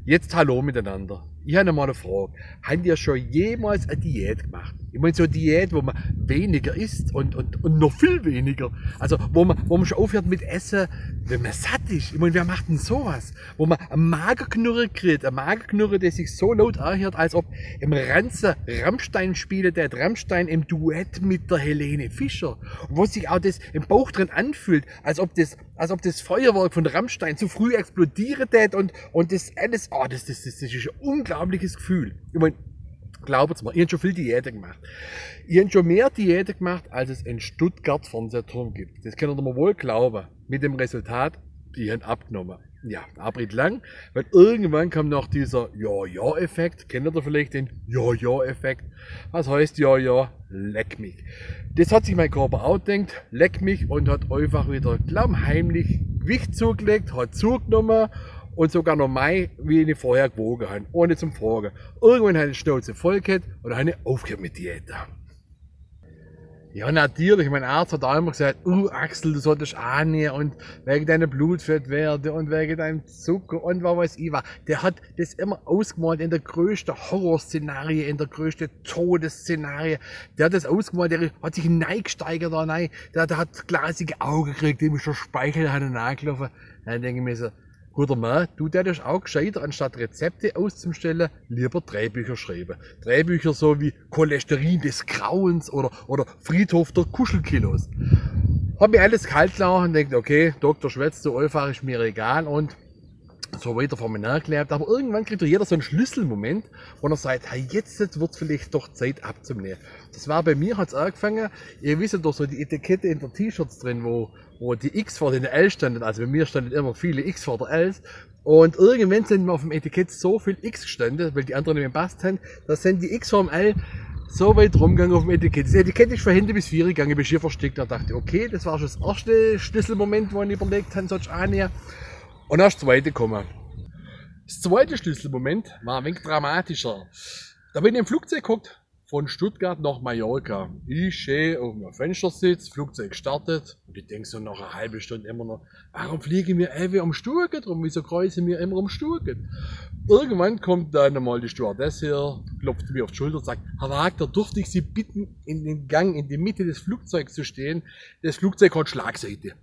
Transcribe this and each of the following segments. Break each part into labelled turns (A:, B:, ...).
A: Jetzt hallo miteinander. Ich habe noch mal eine Frage. Habt ihr schon jemals eine Diät gemacht? Ich meine so eine Diät, wo man weniger isst und noch viel weniger. Also wo man schon aufhört mit Essen, wenn man satt ist. Ich meine, wer macht denn sowas? Wo man einen Magerknurrer kriegt. Ein Magerknurrer, der sich so laut anhört, als ob im Ranzen Rammstein spielt, der Rammstein im Duett mit der Helene Fischer. Und wo sich auch das im Bauch drin anfühlt, als ob das Feuerwerk von Rammstein zu früh explodieren tät und das alles, das ist ein unglaubliches Gefühl. Ich meine, glaubt's mir, ich habe schon viel Diäten gemacht. Ich habe schon mehr Diäten gemacht, als es in Stuttgart Fernsehturm gibt. Das könnt ihr mir wohl glauben. Mit dem Resultat, ich habe abgenommen. Ja, aber nicht lang, weil irgendwann kam noch dieser Ja-Ja-Effekt. Kennt ihr vielleicht den Ja-Ja-Effekt? Was heißt Ja-Ja? Leck mich. Das hat sich mein Körper auch gedacht, leck mich, und hat einfach wieder klammheimlich Gewicht zugelegt, hat zugenommen. Und sogar noch mehr, wie ich vorher gewogen habe, ohne zum Fragen. Irgendwann habe ich die Schnauze voll gehabt und habe aufgehört mit Diäten. Ja, natürlich, mein Arzt hat auch immer gesagt, Axel, du solltest annehmen und wegen deiner Blutfettwerte und wegen deinem Zucker und was weiß ich was. Der hat das immer ausgemalt in der größten Horrorszenarie, in der größten Todesszenarie. Der hat das ausgemalt, der hat sich hineingesteigert da rein, der hat glasige Augen gekriegt, dem ist schon Speichel angelaufen. Dann denke ich mir so, guter Mann, du hättest auch gescheiter, anstatt Rezepte auszustellen, lieber Drehbücher schreiben. Drehbücher so wie Cholesterin des Grauens oder Friedhof der Kuschelkilos. Hab mir alles kalt gelassen und denkt, okay, Doktor schwätzt so einfach, ist mir egal, und so weiter vor mir nachgelebt. Aber irgendwann kriegt jeder so einen Schlüsselmoment, wo er sagt, hey, jetzt wird es vielleicht doch Zeit abzunehmen. Das war bei mir, hat es angefangen, ihr wisst doch so die Etikette in der T-Shirts drin, wo die X vor den L standen. Also bei mir standen immer viele X vor der Ls. Und irgendwann sind mir auf dem Etikett so viel X gestanden, weil die anderen nicht mehr passt haben, da sind die X vor dem L so weit rumgegangen auf dem Etikett. Das Etikett ist von Hände bis 4 gegangen, bis hier versteckt. Da dachte ich, okay, das war schon das erste Schlüsselmoment, wo ich überlegt habe, soll ich annehmen. Und dann ist das zweite gekommen. Das zweite Schlüsselmoment war ein wenig dramatischer. Da bin ich im Flugzeug geguckt, von Stuttgart nach Mallorca. Ich stehe auf dem Fenstersitz, Flugzeug startet, und ich denke so nach einer halben Stunde immer noch, warum fliegen wir ewig um Stuttgart rum? Wieso kreuzen wir immer um Stuttgart? Irgendwann kommt dann einmal die Stewardess her, klopft mir auf die Schulter und sagt, Herr Wagner, durfte ich Sie bitten, in den Gang, in die Mitte des Flugzeugs zu stehen? Das Flugzeug hat Schlagseite.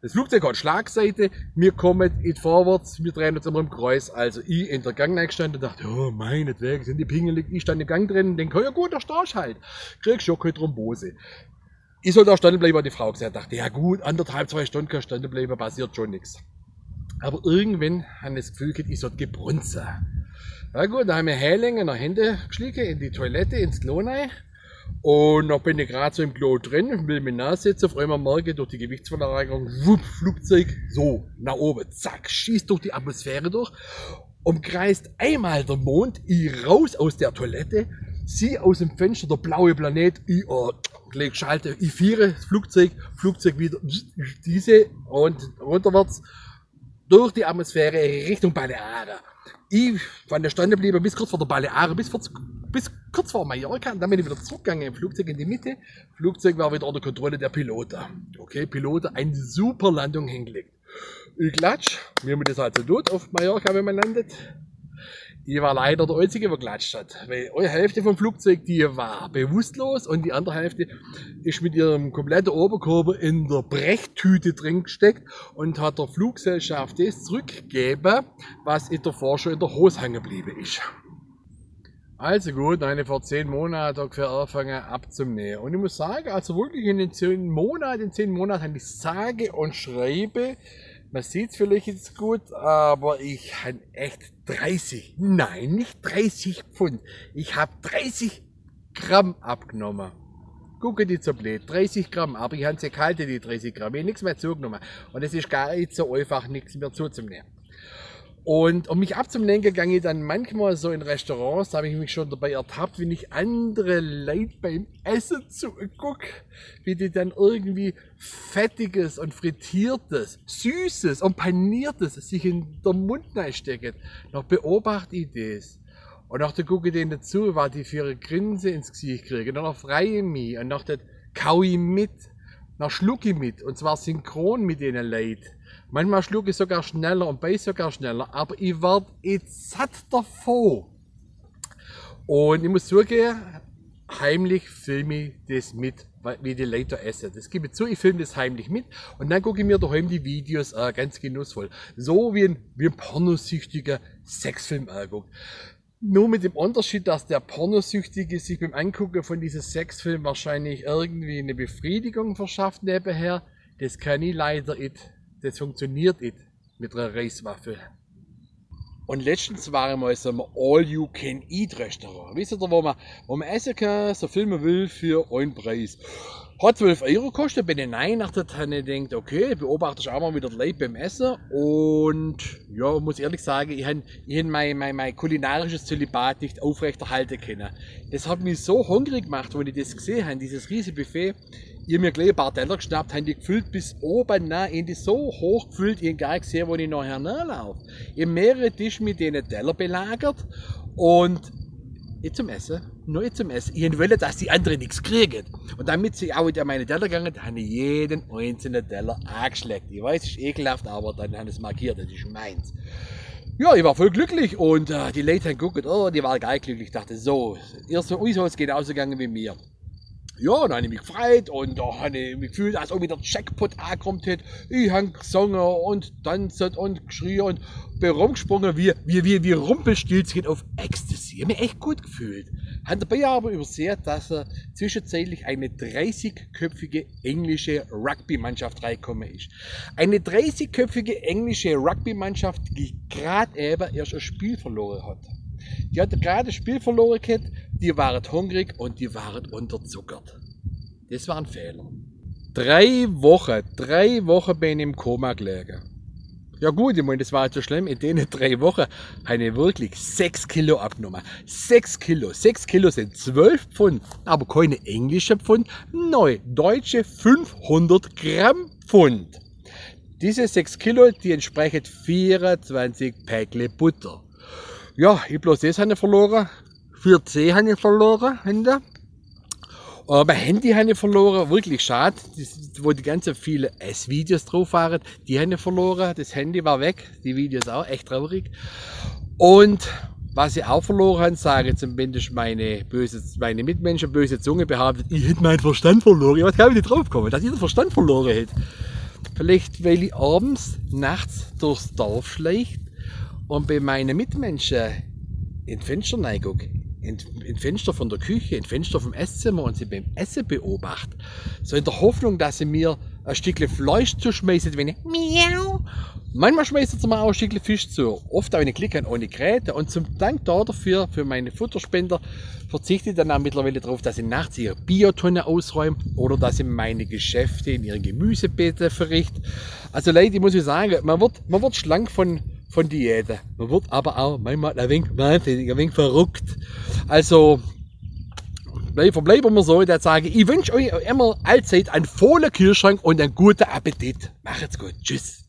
A: Das Flugzeug hat Schlagseite, wir kommen nicht vorwärts, wir drehen uns immer im Kreis. Also ich in der Gang eingestanden und dachte, oh meinetwegen sind die pingelig, ich stand im Gang drin und denke, ja gut, da stehst du halt. Kriegst schon keine Thrombose. Ich soll da standen bleiben, hat die Frau gesagt. Dachte, ja gut, 1,5, 2 Stunden kann standen bleiben, passiert schon nichts. Aber irgendwann habe ich das Gefühl gehabt, ich sollte gebrunzen. Na gut, da haben wir Hählänge nach Hände geschlichen, in die Toilette, ins Klo rein. Und dann bin ich gerade so im Klo drin, will mich nachsetzen, auf einmal merke ich durch die Gewichtsverlagerung, wupp, Flugzeug, so, nach oben, zack, schießt durch die Atmosphäre durch, umkreist einmal der Mond, ich raus aus der Toilette, sie aus dem Fenster, der blaue Planet, ich leg Schalter, ich fahre das Flugzeug wieder, diese und runterwärts, durch die Atmosphäre Richtung Balearen. Ich war da standen geblieben bis kurz vor der Balearen, bis kurz vor Mallorca, und dann bin ich wieder zurückgegangen im Flugzeug in die Mitte. Flugzeug war wieder unter Kontrolle der Piloten. Okay, Piloten, eine super Landung hingelegt. Ich klatsch, wie man das halt so tut auf Mallorca, wenn man landet. Ich war leider der Einzige, der geklatscht hat, weil die Hälfte vom Flugzeug, die war bewusstlos, und die andere Hälfte ist mit ihrem kompletten Oberkörper in der Brechtüte drin gesteckt und hat der Fluggesellschaft das zurückgegeben, was in der Forschung in der Hose hängen geblieben ist. Also gut, dann habe ich vor 10 Monaten ungefähr angefangen abzunehmen. Und ich muss sagen, also wirklich in den 10 Monaten habe ich sage und schreibe, man sieht es vielleicht jetzt gut, aber ich habe echt 30, nein, nicht 30 Pfund. Ich habe 30 Gramm abgenommen. Gucke die so blöd, 30 Gramm, aber ich habe sie kalte, die 30 Gramm. Ich habe nichts mehr zugenommen. Und es ist gar nicht so einfach, nichts mehr zuzunehmen. Und um mich abzunehmen, gegangen ich dann manchmal so in Restaurants, da habe ich mich schon dabei ertappt, wenn ich andere Leute beim Essen zugucke, wie die dann irgendwie Fettiges und Frittiertes, Süßes und Paniertes sich in den Mund stecken. Noch beobachte ich das. Und dann gucke ich denen zu, was die für ihre Grinse ins Gesicht kriegen. Und dann freue ich mich und dann kaue ich mit. dann schlucke ich mit. Und zwar synchron mit denen Leuten. Manchmal schlucke ich sogar schneller und beiß sogar schneller. Aber ich werde jetzt satt davon. Und ich muss zugeben, heimlich filme ich das mit, wie die Leute essen. Das gebe ich zu, ich filme das heimlich mit und dann gucke ich mir daheim die Videos ganz genussvoll. So wie ein pornosüchtiger Sexfilm anguckt. Nur mit dem Unterschied, dass der Pornosüchtige sich beim Angucken von diesem Sexfilm wahrscheinlich irgendwie eine Befriedigung verschafft nebenher. Das kann ich leider nicht. Das funktioniert nicht mit einer Reiswaffel. Und letztens waren wir in so einem All-You-Can-Eat-Restaurant. Wisst ihr, wo man essen kann, so viel man will, für einen Preis. Hat 12 Euro gekostet, bin ich nein, nach der Tanne denkt, okay, beobachte ich auch mal wieder die Leute beim Essen. Und ja, muss ehrlich sagen, ich habe mein kulinarisches Zölibat nicht aufrechterhalten können. Das hat mich so hungrig gemacht, als ich das gesehen habe, dieses riesige Buffet. Ich habe mir gleich ein paar Teller geschnappt, habe die gefüllt bis oben, die so hoch gefüllt, ich habe gar nicht gesehen, wo ich nachher nachlaufe. Ich habe mehrere Tische mit diesen Teller belagert und jetzt zum Essen, neu zum Essen. Ich wollte, dass die anderen nichts kriegen. Und damit sie auch in meine Teller gegangen, habe ich jeden einzelnen Teller angeschleckt. Ich weiß, es ist ekelhaft, aber dann habe ich es markiert, das ist meins. Ja, ich war voll glücklich und die Leute haben geguckt, oh, die waren geil glücklich. Ich dachte, so, erst so, uns ist es genauso gegangen wie mir. Ja, dann habe ich mich gefreut und da habe ich mich gefühlt, als ob wieder der Jackpot angekommen hätte. Ich habe gesungen und tanzt und geschrien und bin rumgesprungen wie Rumpelstilzchen auf Ecstasy. Ich habe mich echt gut gefühlt. Habe dabei aber übersehen, dass zwischenzeitlich eine 30-köpfige englische Rugby-Mannschaft reingekommen ist. Eine 30-köpfige englische Rugby-Mannschaft, die gerade eben erst ein Spiel verloren hat. Die hat gerade das Spiel verloren gehabt, die waren hungrig und die waren unterzuckert. Das war ein Fehler. 3 Wochen bin ich im Koma gelegen. Ja gut, ich meine, das war nicht so schlimm. In den 3 Wochen habe ich wirklich 6 Kilo abgenommen. 6 Kilo. 6 Kilo sind 12 Pfund, aber keine englischen Pfund, nein, deutsche 500 Gramm Pfund. Diese 6 Kilo, die entsprechen 24 Päckle Butter. Ja, ich bloß das habe ich verloren. 4C habe ich verloren. Mein Handy habe ich verloren. Wirklich schade. Wo die ganzen vielen S-Videos drauf waren, die habe ich verloren. Das Handy war weg. Die Videos auch. Echt traurig. Und was ich auch verloren habe, sage zumindest meine Mitmenschen böse Zunge behauptet, ich hätte meinen Verstand verloren. Ich weiß nicht drauf gekommen, dass ich den Verstand verloren hätte. Vielleicht, weil ich abends, nachts durchs Dorf schleicht und bei meinen Mitmenschen in Fenster reingucke, in Fenster von der Küche, in Fenster vom Esszimmer und sie beim Essen beobachte. So in der Hoffnung, dass sie mir ein Stückchen Fleisch zuschmeißen, wenn ich miau. Manchmal schmeißen sie mir auch ein Stückchen Fisch zu. Oft auch eine Klicke ohne Geräte. Und zum Dank dafür, für meine Futterspender, verzichte ich dann auch mittlerweile darauf, dass ich nachts ihre Biotonne ausräume oder dass ich meine Geschäfte in ihren Gemüsebeeten verrichte. Also Leute, ich muss sagen, man wird schlank von Diäten. Man wird aber auch manchmal ein wenig wahnsinnig, ein wenig verrückt. Also, verbleiben wir so, ich sage, ich wünsche euch immer allzeit einen vollen Kühlschrank und einen guten Appetit. Macht's gut. Tschüss.